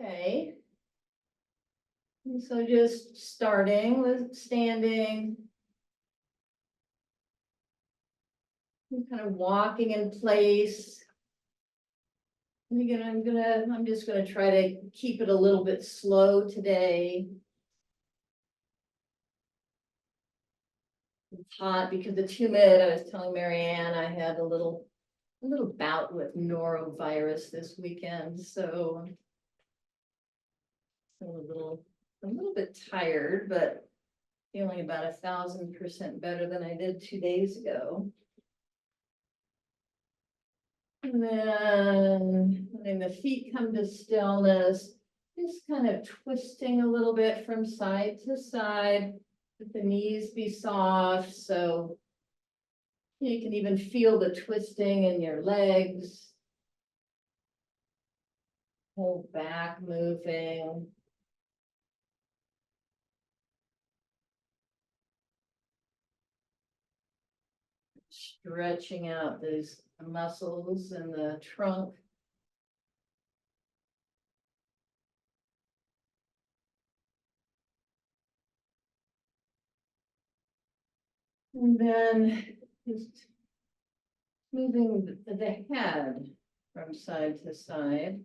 Okay. And so just starting with standing. And kind of walking in place. And again, I'm just gonna try to keep it a little bit slow today. It's hot because it's humid. I was telling Marianne I had a little bout with norovirus this weekend, so. I'm a little bit tired, but feeling about 1,000% better than I did 2 days ago. And then letting the feet come to stillness, just kind of twisting a little bit from side to side. Let the knees be soft, so you can even feel the twisting in your legs. Whole back moving. Stretching out those muscles in the trunk. And then just moving the head from side to side.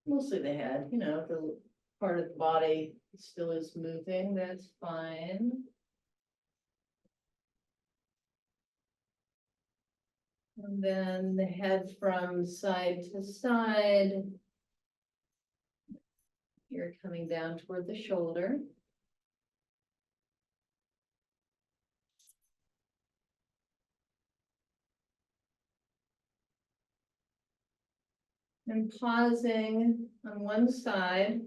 Mostly the head, the part of the body still is moving, that's fine. And then the head from side to side. You're coming down toward the shoulder. And pausing on one side.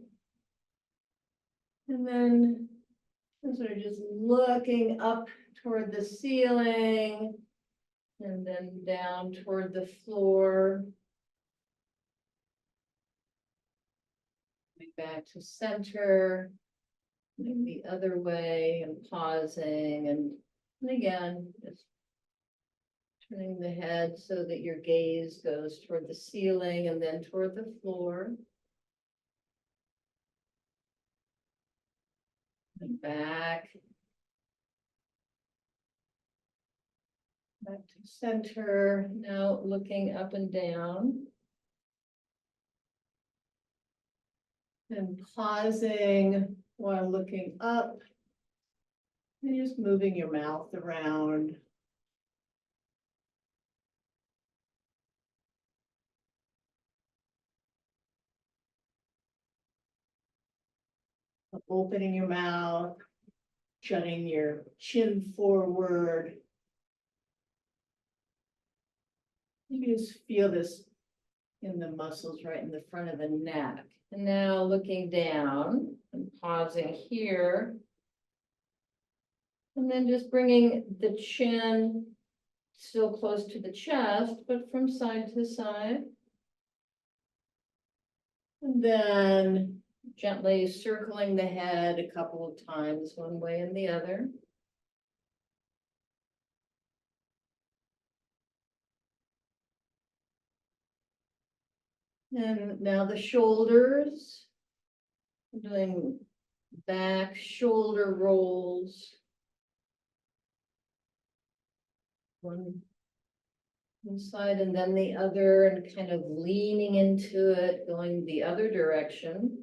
And then sort of just looking up toward the ceiling. And then down toward the floor. Back to center. The other way and pausing and again, just turning the head so that your gaze goes toward the ceiling and then toward the floor. And back to center, now looking up and down. And pausing while looking up. And just moving your mouth around. Opening your mouth, jutting your chin forward. You can just feel this in the muscles right in the front of the neck. And now looking down and pausing here. And then just bringing the chin still close to the chest, but from side to side. And then gently circling the head a couple of times, one way and the other. And now the shoulders, doing back shoulder rolls. One side and then the other, and kind of leaning into it, going the other direction.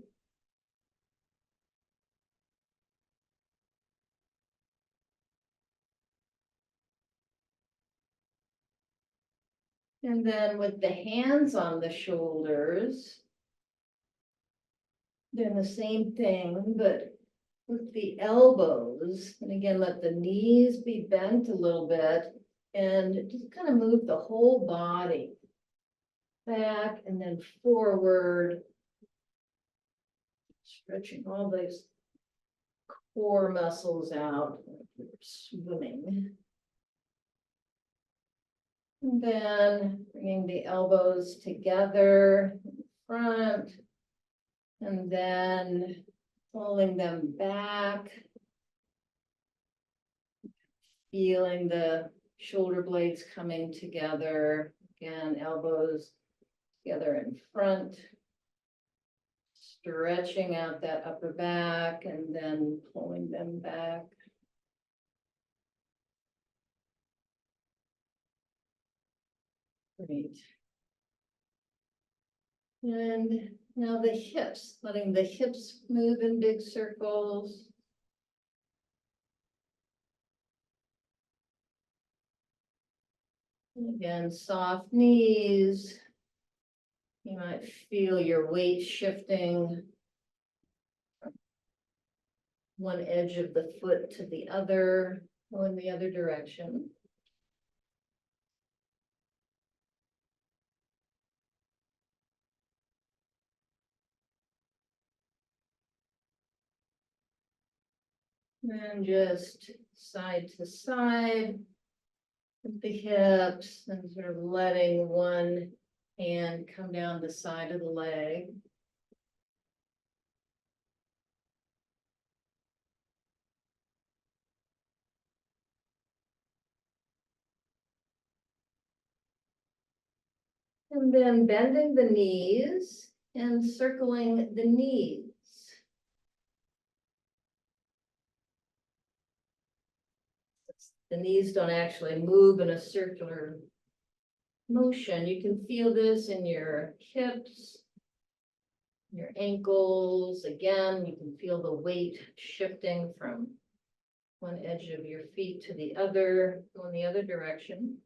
And then with the hands on the shoulders, doing the same thing, but with the elbows, and again, let the knees be bent a little bit, and just kind of move the whole body back and then forward, stretching all those core muscles out, like you're swimming. And then bringing the elbows together in front, and then pulling them back. Feeling the shoulder blades coming together. Again, elbows together in front. stretching out that upper back and then pulling them back. Great. And now the hips, letting the hips move in big circles. And again, soft knees. You might feel your weight shifting from one edge of the foot to the other, or in the other direction. And just side to side with the hips and sort of letting one hand come down the side of the leg. And then bending the knees and circling the knees. The knees don't actually move in a circular motion. You can feel this in your hips, your ankles. Again, you can feel the weight shifting from one edge of your feet to the other, going the other direction.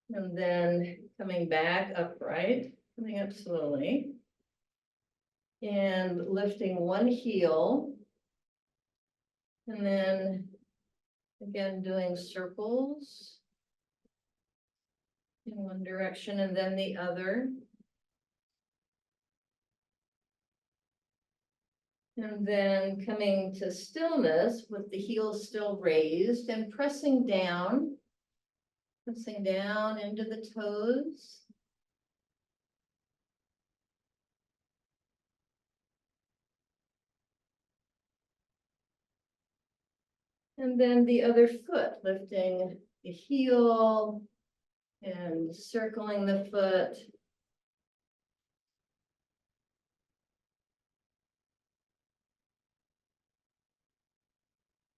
And then coming back upright, coming up slowly. And lifting one heel. And then again, doing circles in one direction and then the other. And then coming to stillness with the heels still raised and pressing down into the toes. And then the other foot, lifting the heel and circling the foot.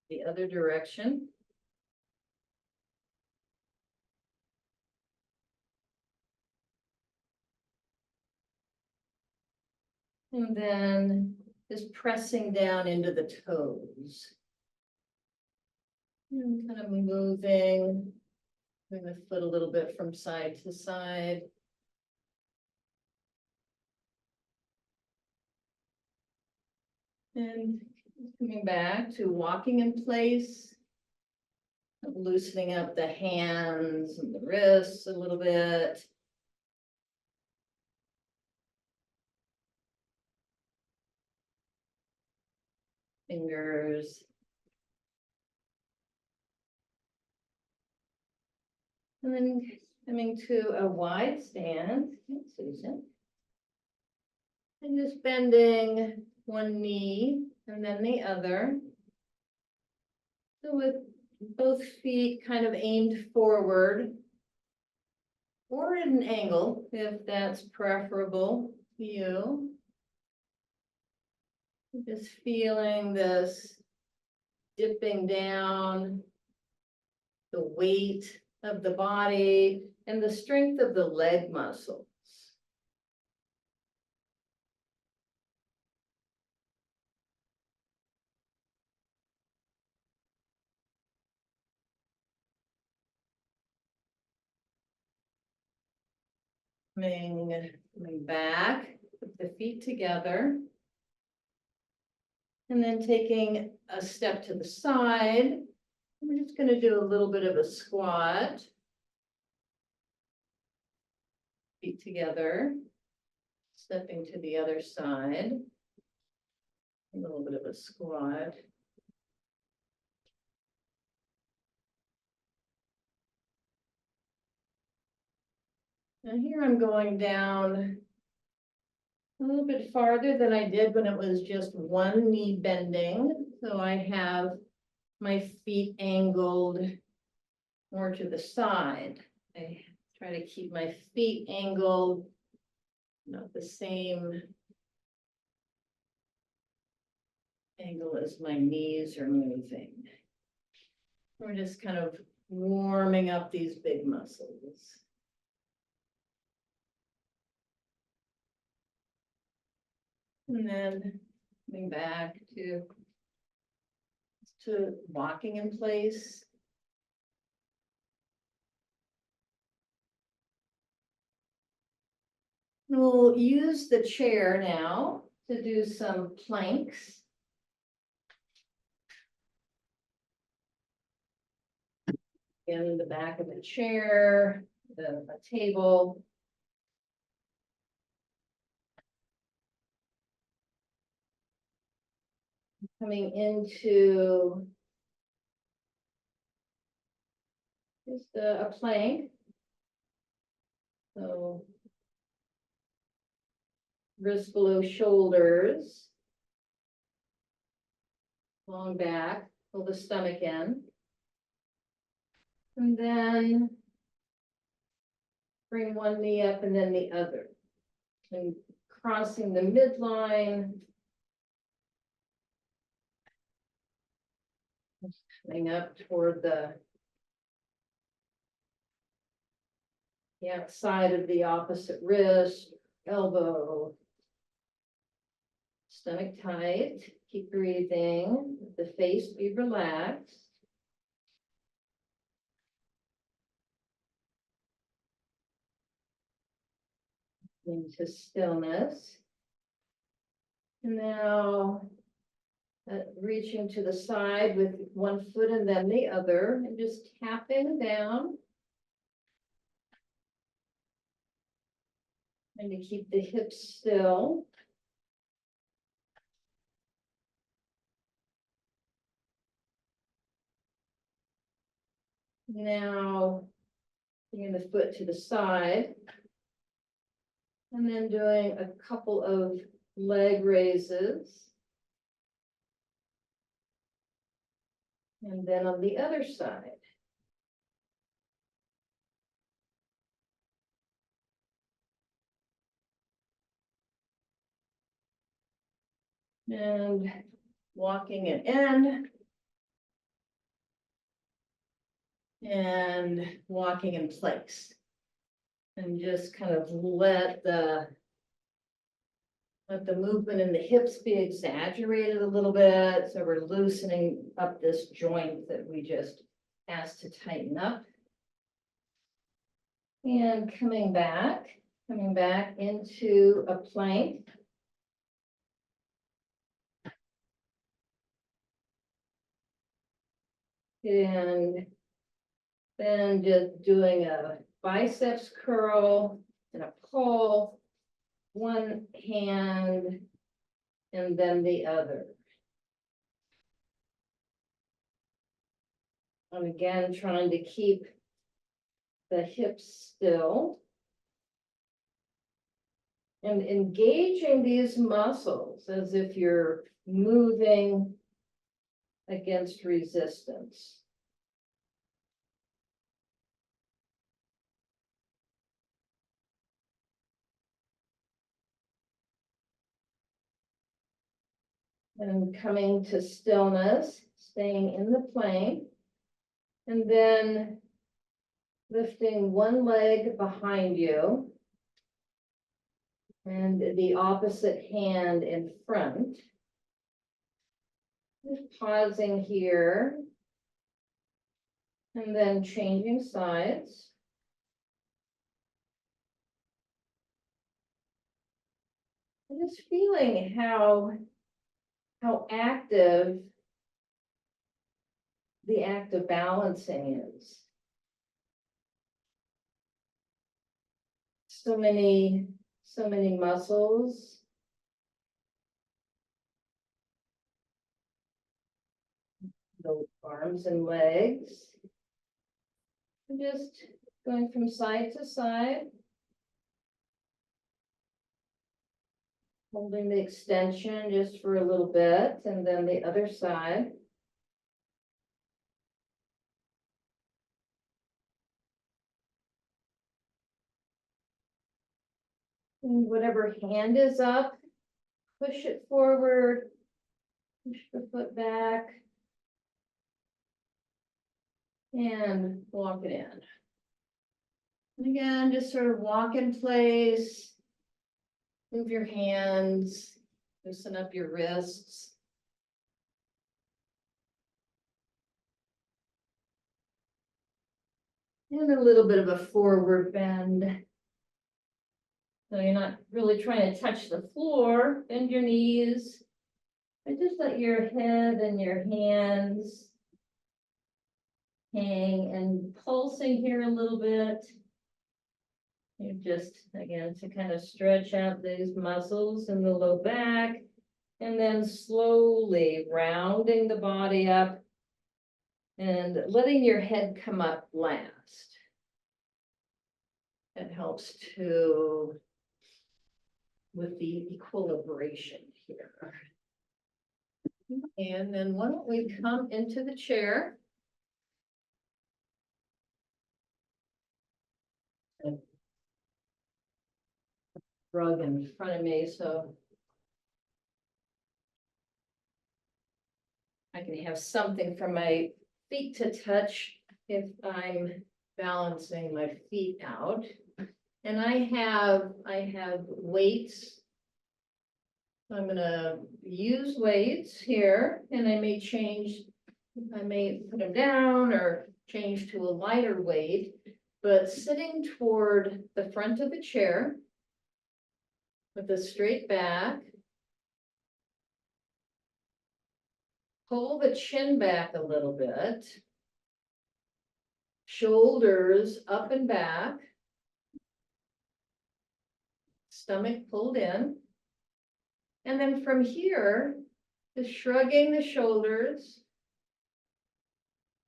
The other direction. And then just pressing down into the toes. And kind of moving the foot a little bit from side to side. And coming back to walking in place. Loosening up the hands and the wrists a little bit. Fingers. And then coming to a wide stance, Susan. And just bending one knee and then the other. So with both feet kind of aimed forward. Or at an angle, if that's preferable to you. Just feeling this dipping down, the weight of the body and the strength of the leg muscles. Coming back, put the feet together. And then taking a step to the side. We're just going to do a little bit of a squat. Feet together. Stepping to the other side. A little bit of a squat. Now here I'm going down a little bit farther than I did when it was just one knee bending. So I have my feet angled more to the side. I try to keep my feet angled, not the same angle as my knees are moving. We're just kind of warming up these big muscles. And then coming back to walking in place. We'll use the chair now to do some planks. In the back of the chair, a table. Coming into just a plank. So wrists below shoulders. Long back, pull the stomach in. And then bring one knee up and then the other. And crossing the midline. Coming up toward the outside of the opposite wrist, elbow. Stomach tight, keep breathing, the face be relaxed. Into stillness. And now reaching to the side with one foot and then the other, and just tapping down. And to keep the hips still. Now, bringing the foot to the side. And then doing a couple of leg raises. And then on the other side. And walking it in. And walking in place. And just kind of let the movement in the hips be exaggerated a little bit. So we're loosening up this joint that we just asked to tighten up. And coming back into a plank. And then just doing a biceps curl and a pull, one hand and then the other. And again, trying to keep the hips still. And engaging these muscles as if you're moving against resistance. And coming to stillness, staying in the plank. And then lifting one leg behind you. And the opposite hand in front. Just pausing here. And then changing sides. And just feeling how active the act of balancing is. So many muscles. The arms and legs. And just going from side to side. Holding the extension just for a little bit, and then the other side. And whatever hand is up, push it forward, push the foot back. And walk it in. And again, just sort of walk in place. Move your hands, loosen up your wrists. And a little bit of a forward bend. So you're not really trying to touch the floor, bend your knees. But just let your head and your hands hang and pulsing here a little bit. You just, again, to kind of stretch out these muscles in the low back. And then slowly rounding the body up. And letting your head come up last. It helps to with the equilibration here. And then why don't we come into the chair? Rug in front of me, so I can have something for my feet to touch if I'm balancing my feet out. And I have weights. I'm gonna use weights here, and I may put them down or change to a lighter weight, but sitting toward the front of the chair with a straight back. Pull the chin back a little bit. Shoulders up and back. Stomach pulled in. And then from here, just shrugging the shoulders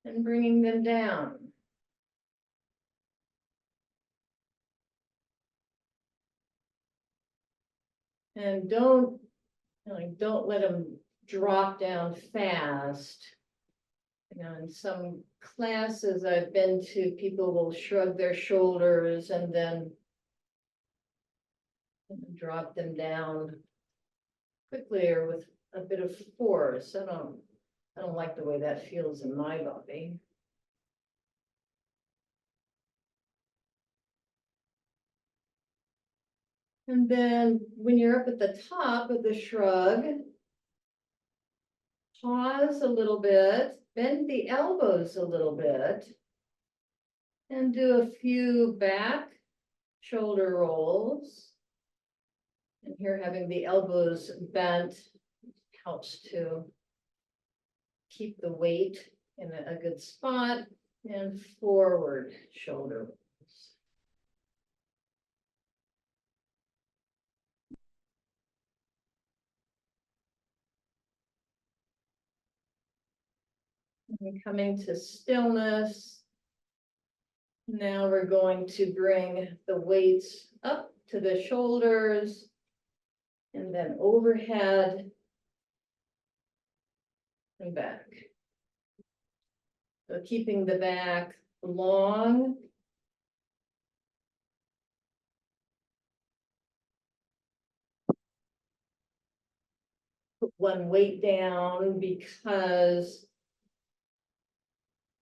and bringing them down. And don't let them drop down fast. You know, in some classes I've been to, people will shrug their shoulders and then drop them down quickly or with a bit of force. I don't like the way that feels in my body. And then when you're up at the top of the shrug, pause a little bit, bend the elbows a little bit, and do a few back shoulder rolls. And here having the elbows bent helps to keep the weight in a good spot, and forward shoulder rolls. And coming to stillness. Now we're going to bring the weights up to the shoulders and then overhead and back. So keeping the back long. Put one weight down because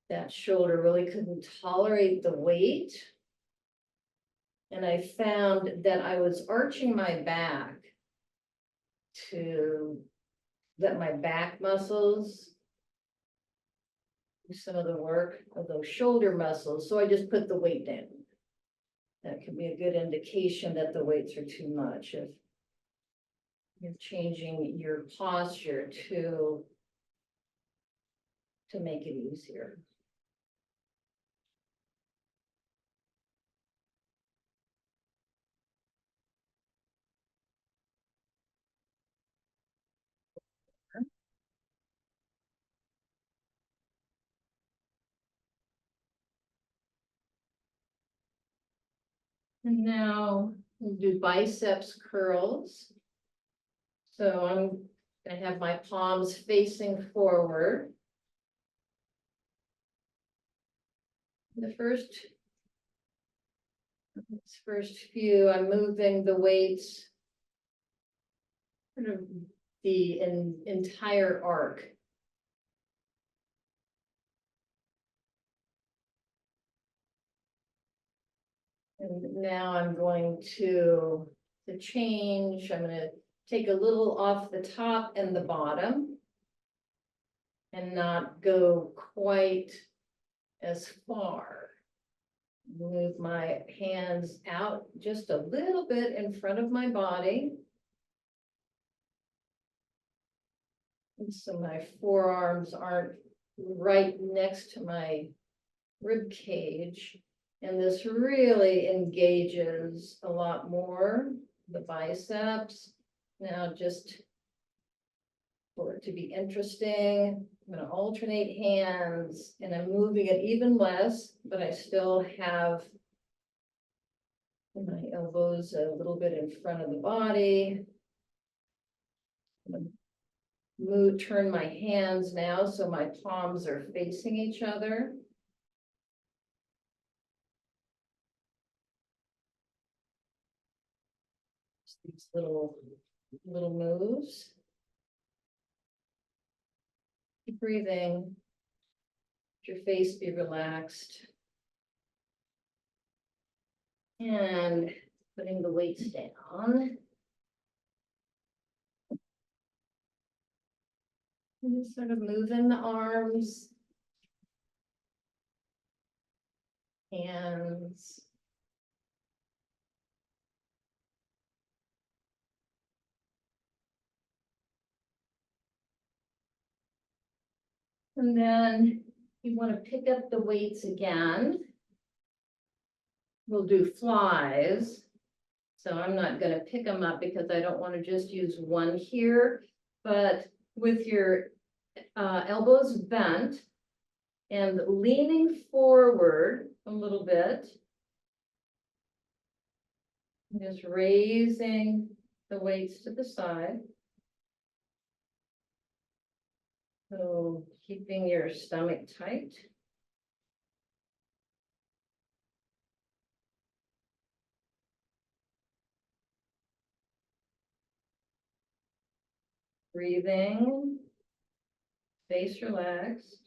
that shoulder really couldn't tolerate the weight. And I found that I was arching my back to let my back muscles do some of the work of those shoulder muscles. So I just put the weight down. That could be a good indication that the weights are too much. If you're changing your posture to make it easier. And now we'll do biceps curls. So I'm gonna have my palms facing forward. The first This first few, I'm moving the weights. Sort of the entire arc. And now I'm going to change, I'm gonna take a little off the top and the bottom. And not go quite as far. Move my hands out just a little bit in front of my body. And so my forearms aren't right next to my rib cage. And this really engages a lot more the biceps. Now just for it to be interesting, I'm going to alternate hands and I'm moving it even less, but I still have my elbows a little bit in front of the body. Turn my hands now so my palms are facing each other. Just these little moves. Keep breathing. Let your face be relaxed. And putting the weights down. And just sort of moving the arms. Hands. And then you want to pick up the weights again. We'll do flies. So I'm not going to pick them up because I don't want to just use one here, but with your elbows bent and leaning forward a little bit. Just raising the weights to the side. So keeping your stomach tight. Breathing, face relaxed.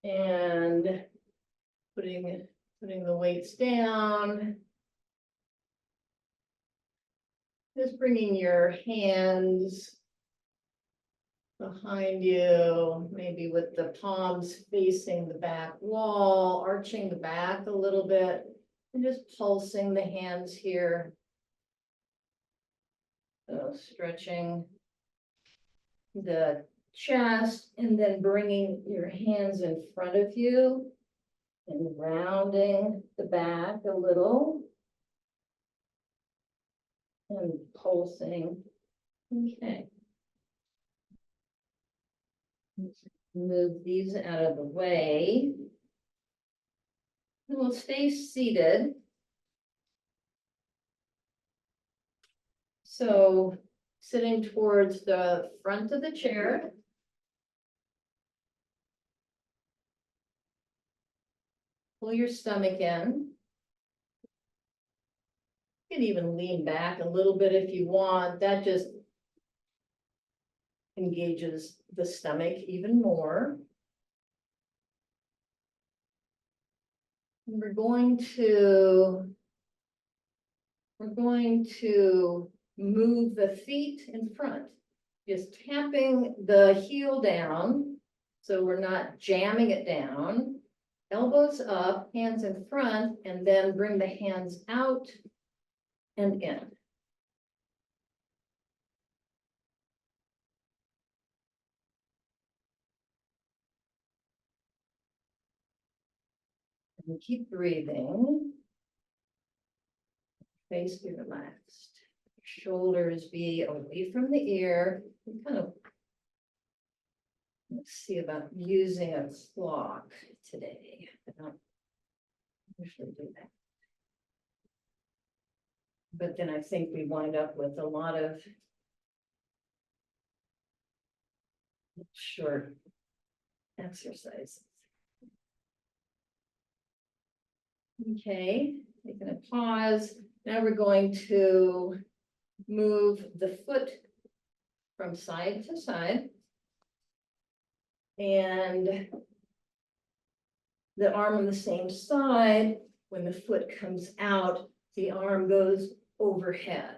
And putting the weights down. Just bringing your hands behind you, maybe with the palms facing the back wall, arching the back a little bit, and just pulsing the hands here. So stretching the chest and then bringing your hands in front of you and rounding the back a little. And pulsing. Okay. Move these out of the way. And we'll stay seated. So sitting towards the front of the chair. Pull your stomach in. You can even lean back a little bit if you want. That just engages the stomach even more. And we're going to move the feet in front, just tapping the heel down. So we're not jamming it down. Elbows up, hands in front, and then bring the hands out and in. And keep breathing. Face be relaxed. Shoulders be away from the ear. And kind of, let's see about using a clock today. I don't usually do that. But then I think we wind up with a lot of short exercises. Okay, taking a pause. Now we're going to move the foot from side to side. And the arm on the same side, when the foot comes out, the arm goes overhead.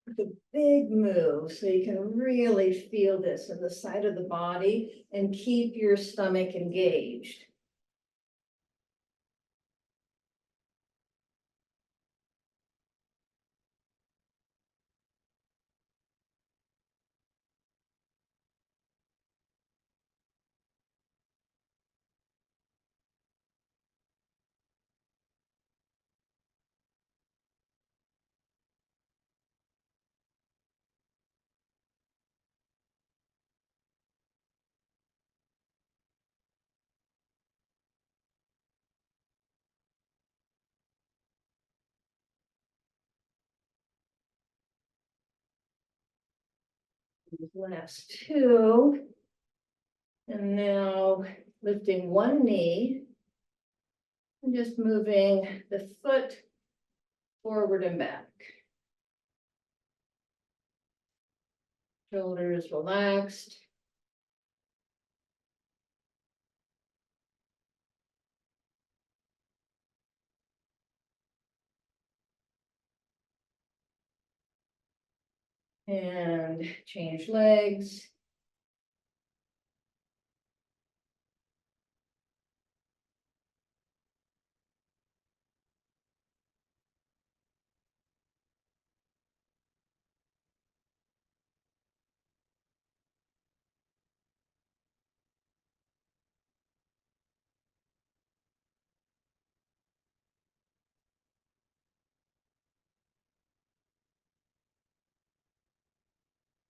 The big move, so you can really feel this in the side of the body and keep your stomach engaged. Last two. And now lifting one knee. And just moving the foot forward and back. Shoulders relaxed. And change legs.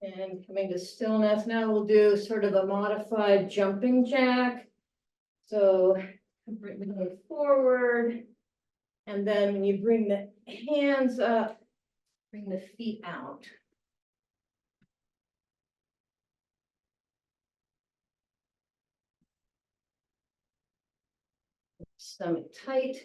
And coming to stillness, now we'll do sort of a modified jumping jack. So bring the leg forward. And then when you bring the hands up, bring the feet out. Stomach tight.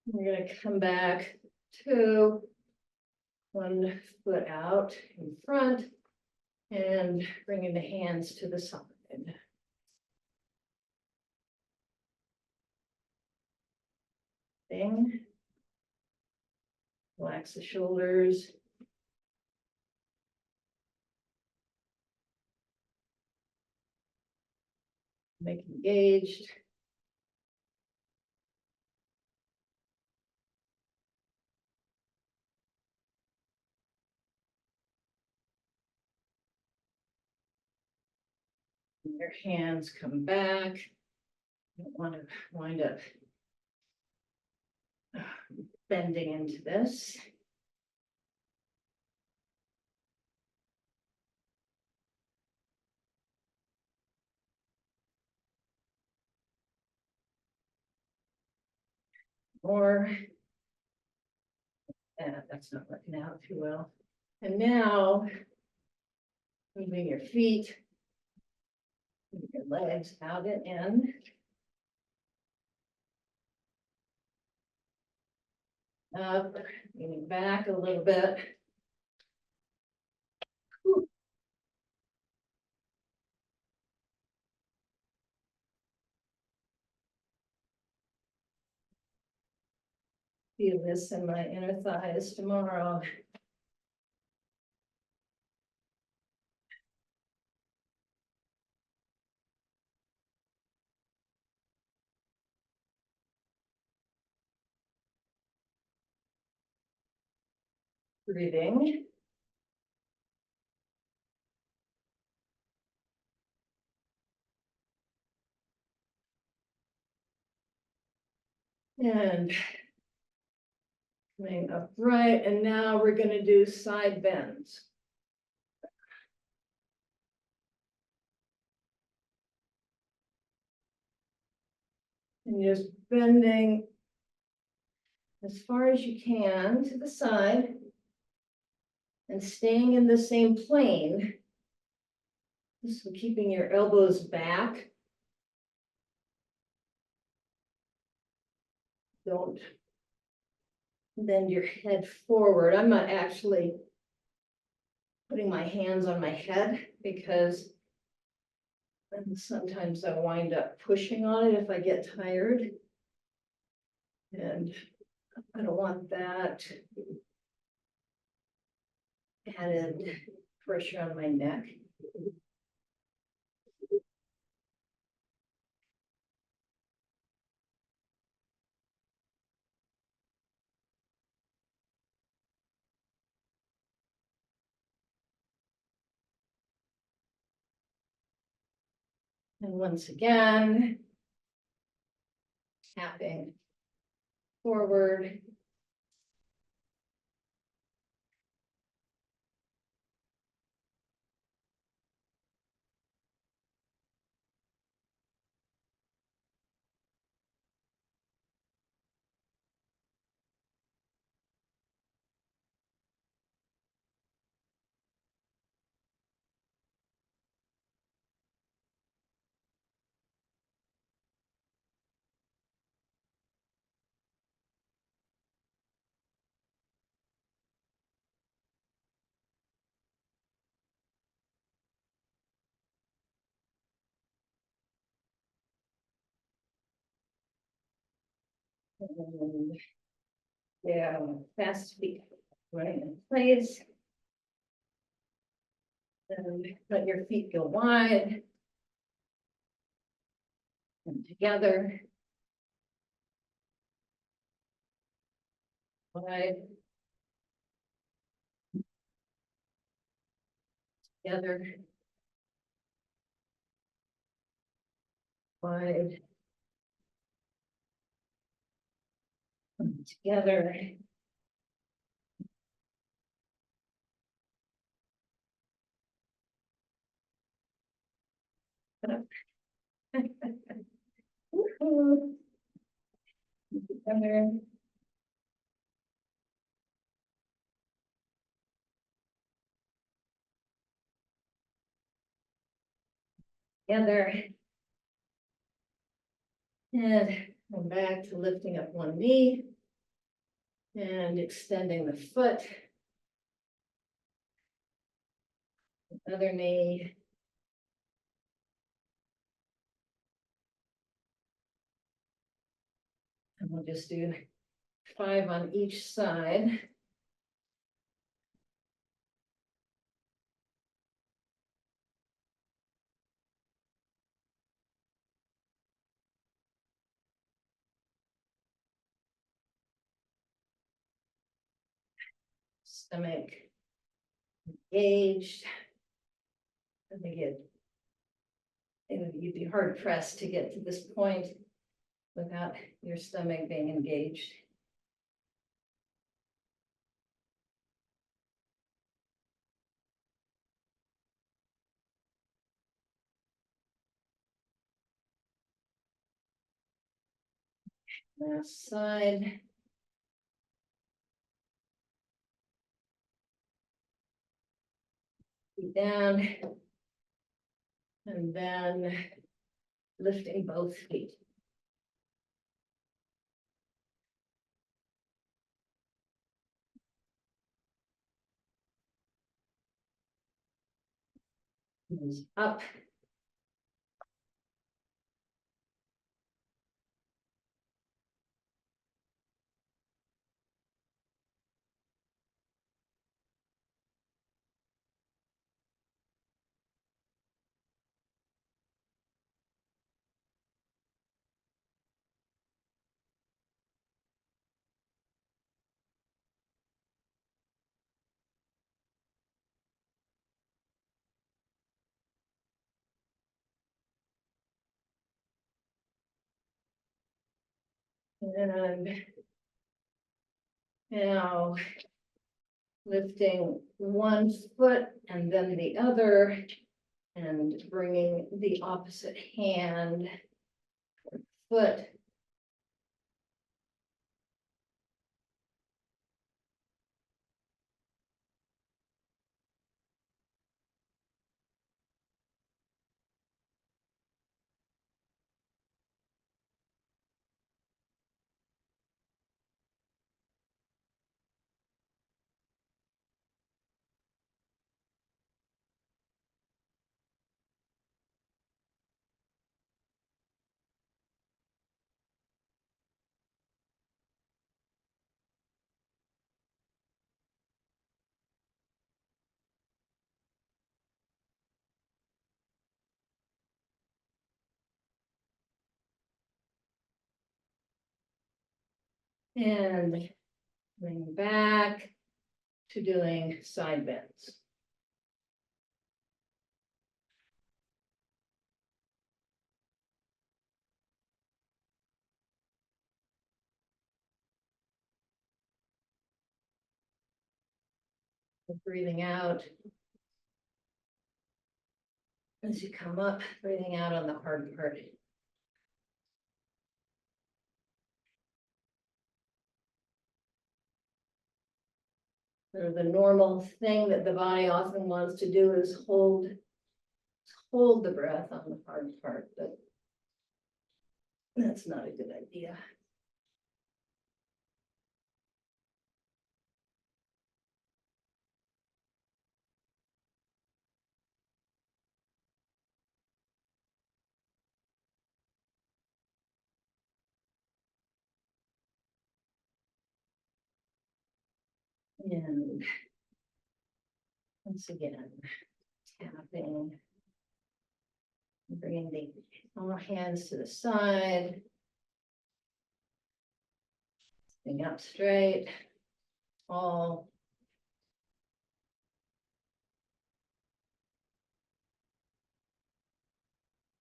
We're gonna come back to one foot out in front and bringing the hands to the side. Thing. Relax the shoulders. Make engaged. Your hands come back. Don't want to wind up bending into this. More. That's not working out too well. And now, moving your feet, your legs out and in. Up, leaning back a little bit. Whew. Feel this in my inner thighs tomorrow. Breathing. And coming upright, and now we're gonna do side bends. And just bending as far as you can to the side and staying in the same plane. So keeping your elbows back. Don't bend your head forward. I'm not actually putting my hands on my head because sometimes I wind up pushing on it if I get tired. And I don't want that added pressure on my neck. And once again, tapping forward. And yeah, fast feet right in place. And let your feet go wide. And together. Wide. Together. Wide. And together. Woo-hoo. Together. Together. And come back to lifting up one knee. And extending the foot. Other knee. And we'll just do 5 on each side. Stomach engaged. I think you'd be hard pressed to get to this point without your stomach being engaged. Last side. Feet down. And then lifting both feet. Knees up. And now lifting one foot and then the other and bringing the opposite hand, foot. And bring back to doing side bends. Breathing out. As you come up, breathing out on the hard part. The normal thing that the body often wants to do is hold the breath on the hard part, but that's not a good idea. And once again, tapping, bringing the all hands to the side, sitting up straight, all.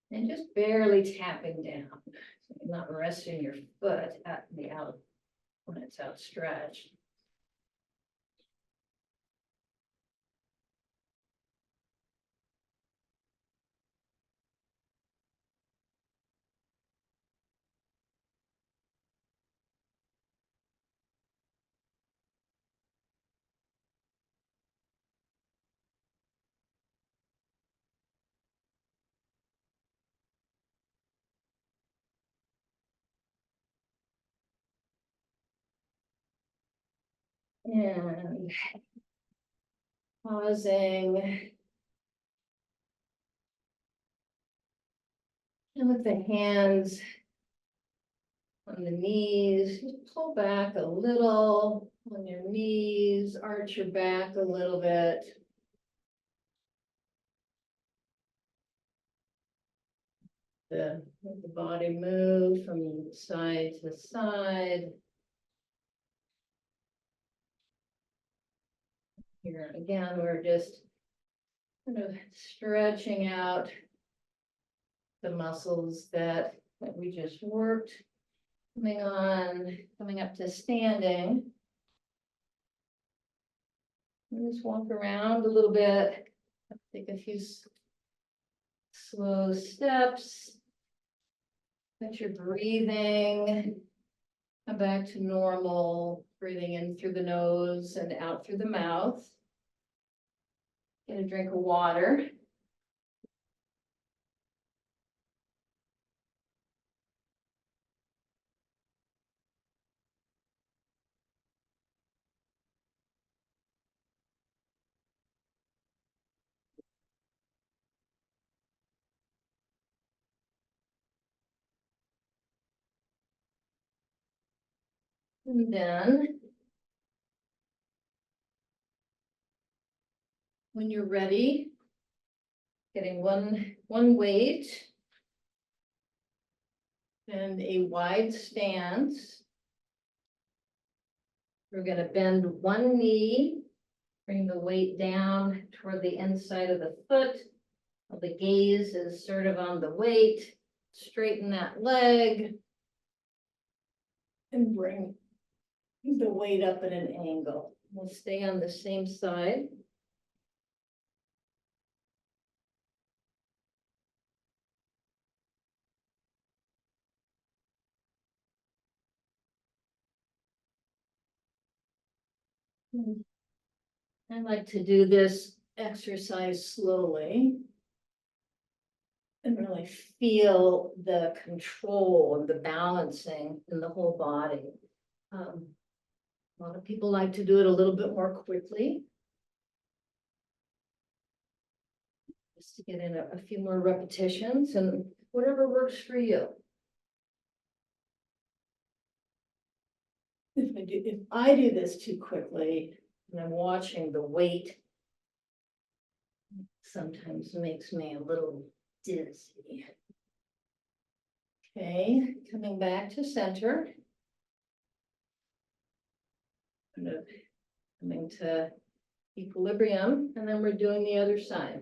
And just barely tapping down, so you're not resting your foot at the out when it's outstretched. And pausing. And with the hands on the knees, just pull back a little on your knees, arch your back a little bit. Let the body move from side to side. Here again, we're just kind of stretching out the muscles that we just worked. Coming up to standing. And just walk around a little bit. Take a few slow steps. Let your breathing come back to normal. Breathing in through the nose and out through the mouth. Get a drink of water. And then, when you're ready, getting one weight and a wide stance. We're going to bend one knee, bring the weight down toward the inside of the foot. The gaze is sort of on the weight. Straighten that leg. and bring the weight up at an angle. We'll stay on the same side. I like to do this exercise slowly and really feel the control and the balancing in the whole body. A lot of people like to do it a little bit more quickly, just to get in a few more repetitions, and whatever works for you. If I do this too quickly and I'm watching the weight, sometimes makes me a little dizzy. Okay, coming back to center. Kind of coming to equilibrium, and then we're doing the other side.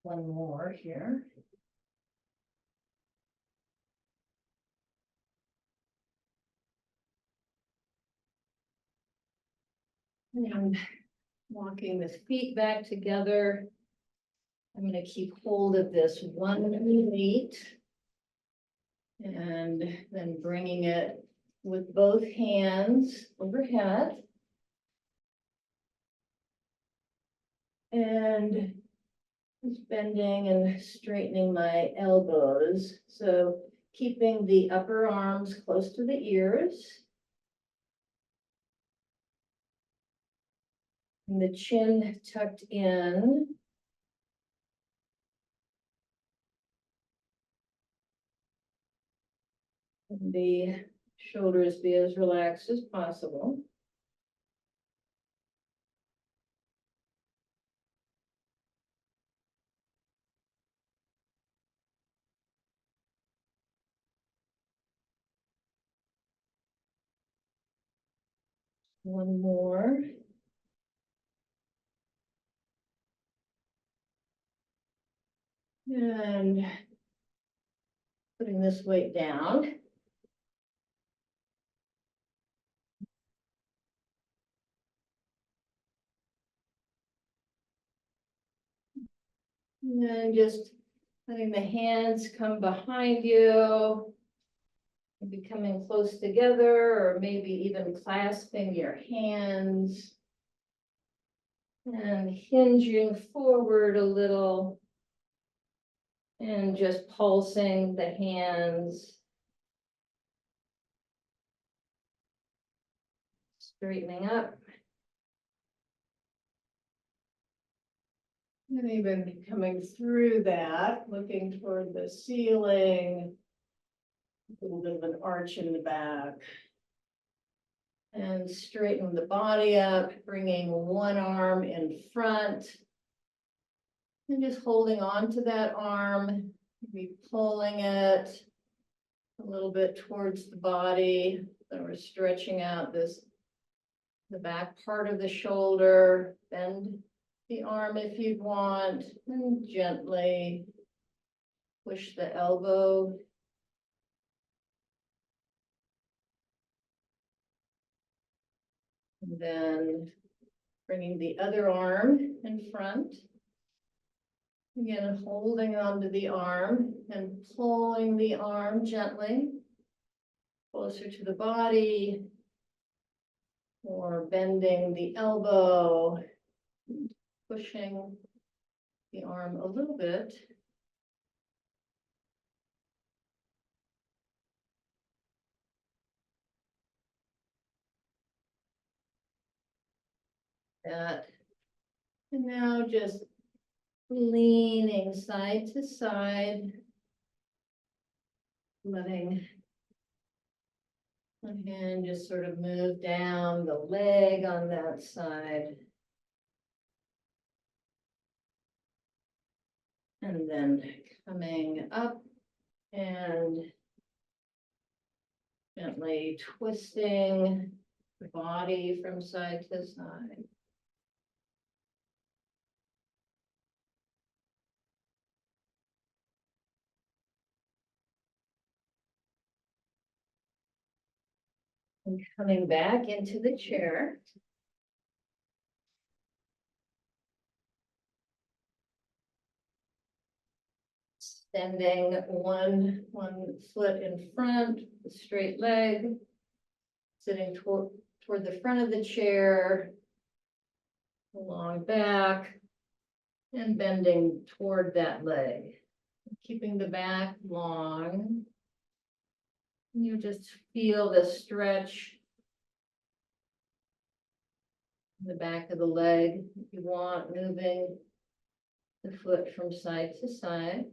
One more here. And walking the feet back together. I'm going to keep hold of this one weight. And then bringing it with both hands overhead. And just bending and straightening my elbows. So keeping the upper arms close to the ears. And the chin tucked in. And the shoulders be as relaxed as possible. One more. And putting this weight down. And then just letting the hands come behind you. Maybe coming close together, or maybe even clasping your hands. And hinging forward a little. And just pulsing the hands. Straightening up. And even coming through that, looking toward the ceiling. A little bit of an arch in the back. And straighten the body up, bringing one arm in front. And just holding on to that arm, maybe pulling it a little bit towards the body. Then we're stretching out the back part of the shoulder. Bend the arm if you'd want, and gently push the elbow. And then bringing the other arm in front. Again, holding onto the arm and pulling the arm gently. closer to the body. Or bending the elbow, pushing the arm a little bit. That. And now just leaning side to side. Letting one hand just sort of move down the leg on that side. And then coming up and gently twisting the body from side to side. And coming back into the chair. Extending one foot in front, the straight leg. Sitting toward the front of the chair. Long back. And bending toward that leg. Keeping the back long. You just feel the stretch. In the back of the leg, if you want, moving the foot from side to side.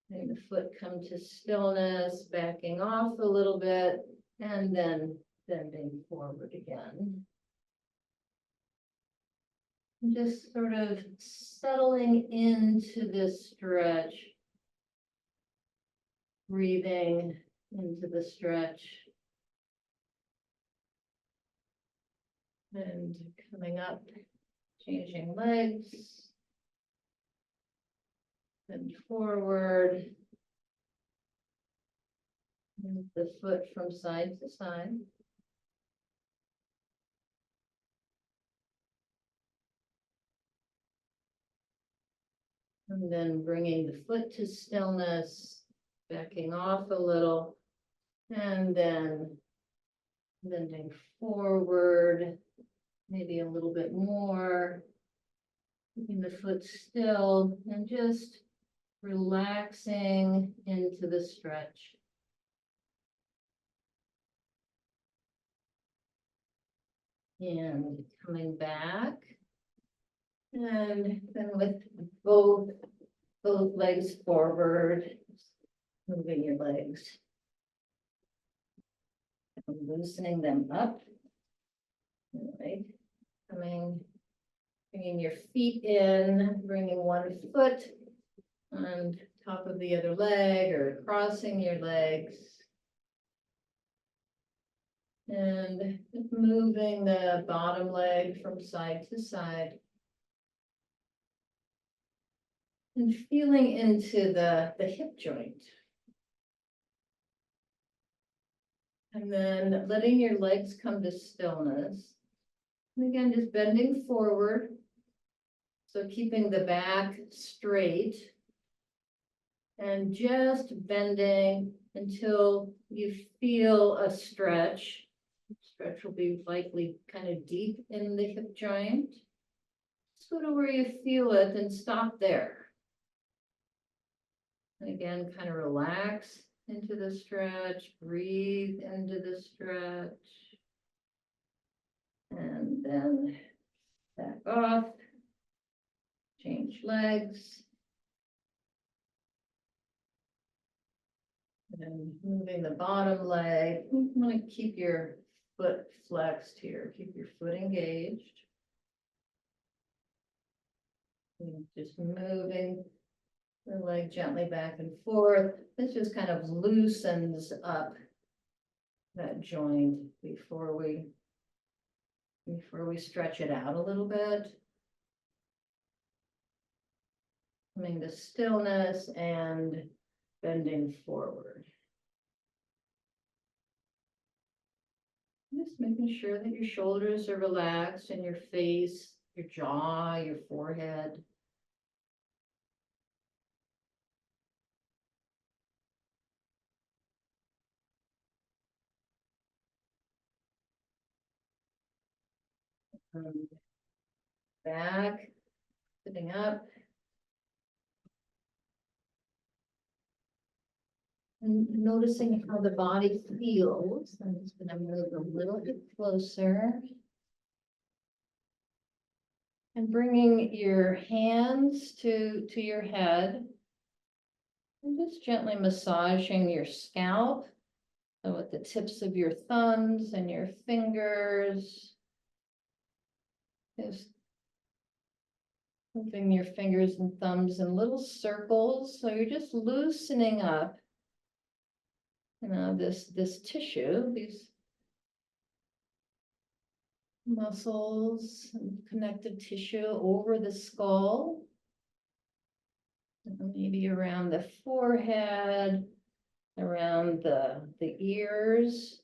Letting the foot come to stillness, backing off a little bit, and then bending forward again. And just sort of settling into this stretch. Breathing into the stretch. And coming up, changing legs. Bend forward. Move the foot from side to side. And then bringing the foot to stillness, backing off a little, and then bending forward, maybe a little bit more, keeping the foot still, and just relaxing into the stretch. And coming back. And then with both legs forward, moving your legs. And loosening them up. Right. Bringing your feet in, bringing one foot on top of the other leg or crossing your legs. And moving the bottom leg from side to side. And feeling into the hip joint. And then letting your legs come to stillness. And again, just bending forward. So keeping the back straight. And just bending until you feel a stretch. Stretch will be likely kind of deep in the hip joint. Just go to where you feel it and stop there. And again, kind of relax into the stretch, breathe into the stretch. And then back off, change legs. And moving the bottom leg, you want to keep your foot flexed here, keep your foot engaged. And just moving the leg gently back and forth. This just kind of loosens up that joint before we stretch it out a little bit. Coming to stillness and bending forward. Just making sure that your shoulders are relaxed and your face, your jaw, your forehead. Back, sitting up. And noticing how the body feels. I'm just gonna move a little bit closer. And bringing your hands to your head. And just gently massaging your scalp. So with the tips of your thumbs and your fingers. Just moving your fingers and thumbs in little circles. So you're just loosening up. This tissue, these muscles and connective tissue over the skull. And maybe around the forehead, around the ears.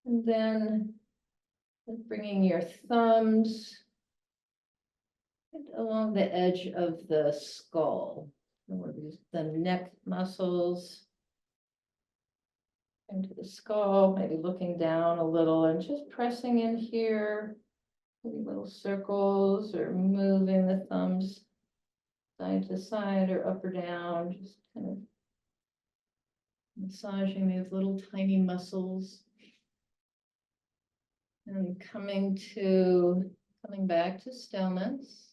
And then bringing your thumbs along the edge of the skull, or the neck muscles into the skull, maybe looking down a little and just pressing in here, maybe little circles, or moving the thumbs side to side or up or down, just kind of massaging these little tiny muscles. And coming back to stillness.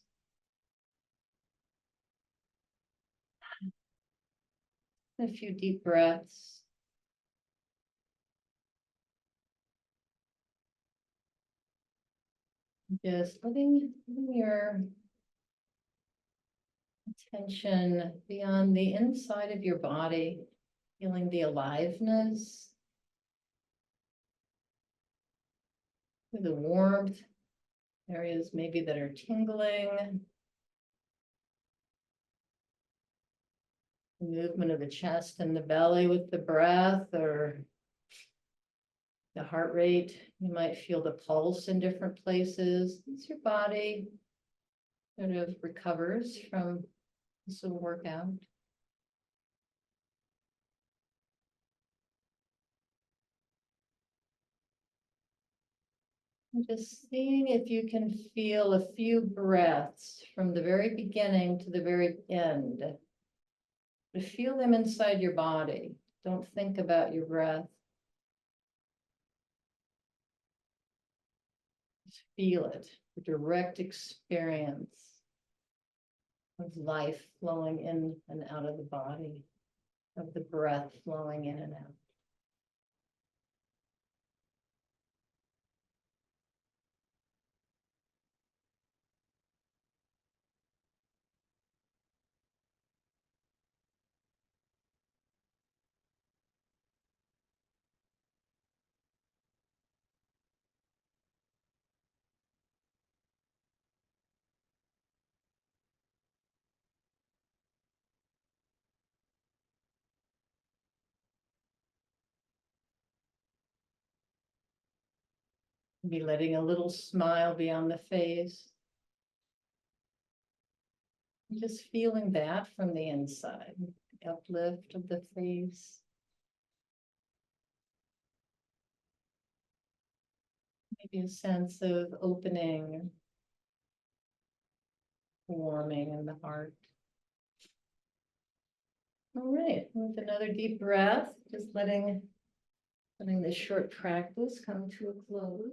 A few deep breaths. Just letting your attention beyond the inside of your body, feeling the aliveness, the warmth, areas maybe that are tingling, the movement of the chest and the belly with the breath, or the heart rate. You might feel the pulse in different places. As your body sort of recovers from this workout. Just seeing if you can feel a few breaths from the very beginning to the very end. But feel them inside your body. Don't think about your breath. Just feel it, a direct experience of life flowing in and out of the body, of the breath flowing in and out. Be letting a little smile be on the face. Just feeling that from the inside, the uplift of the face. Maybe a sense of opening, warming in the heart. All right, with another deep breath, just letting this short practice come to a close.